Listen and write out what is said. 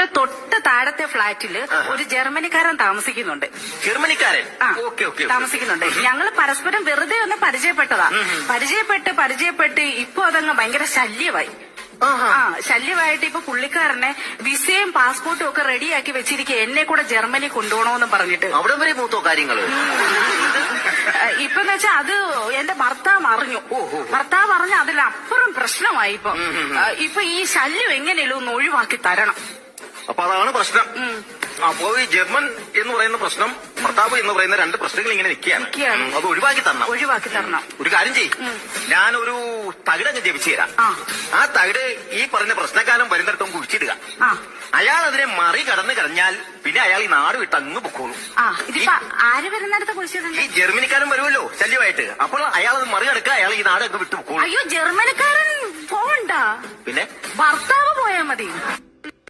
ഞങ്ങളുടെ തൊട്ട് താഴത്തെ ഫ്ളാറ്റില് ഒരു ജർമ്മനിക്കാരൻ താമസിക്കുന്നുണ്ട്. ജർമ്മനിക്കാരൻ താമസിക്കുന്നുണ്ട്. ഞങ്ങൾ പരസ്പരം വെറുതെ ഒന്ന് പരിചയപ്പെട്ടതാ. പരിചയപ്പെട്ട് ഇപ്പൊ അതങ്ങ് ഭയങ്കര ശല്യമായി. ശല്യമായിട്ട് ഇപ്പൊ പുള്ളിക്കാരനെ വിസയും പാസ്പോർട്ടും ഒക്കെ റെഡിയാക്കി വെച്ചിരിക്കുക, എന്നെ കൂടെ ജർമ്മനി കൊണ്ടുപോകണമെന്ന് പറഞ്ഞിട്ട്. അവിടെ വരെ മൂത്തോ കാര്യങ്ങള്? ഇപ്പൊന്ന് വെച്ചാ അത് എന്റെ ഭർത്താവ് അറിഞ്ഞു. അതിലപ്പുറം പ്രശ്നമായി. ഇപ്പൊ ഈ ശല്യം എങ്ങനെയല്ലോ ഒന്ന് ഒഴിവാക്കി തരണം. അപ്പൊ അതാണ് പ്രശ്നം. അപ്പോ ഈ ജർമ്മൻ എന്ന് പറയുന്ന പ്രശ്നം, ഭർത്താവ് എന്ന് പറയുന്ന രണ്ട് പ്രശ്നങ്ങൾ ഇങ്ങനെ നിൽക്കുകയാണ്. അത് ഒഴിവാക്കി തരണം. ഒരു കാര്യം ചെയ്യും, ഞാനൊരു തകിടങ്ങ് ജപിച്ചു തരാം. ആ തകിട് ഈ പറഞ്ഞ പ്രശ്നക്കാലം വരുന്നിടത്തും കുഴിച്ചിടുക. അയാൾ അതിനെ മറികടന്ന് കഴിഞ്ഞാൽ പിന്നെ അയാൾ ഈ നാട് വിട്ട് അങ്ങ് പൊക്കോളൂ. ആര് വരുന്നിടത്ത് കുഴിച്ചിട്ടുണ്ട്? ഈ ജർമ്മനിക്കാരൻ വരുമല്ലോ ശല്യമായിട്ട്. അപ്പോൾ അയാൾ അത് മറികടക്കുക, അയാൾ ഈ നാട് അങ്ങ് വിട്ടു പൊക്കോളൂ. അയ്യോ, ജർമ്മനിക്കാരൻ പോവണ്ട, പിന്നെ ഭർത്താവ് പോയാൽ മതി.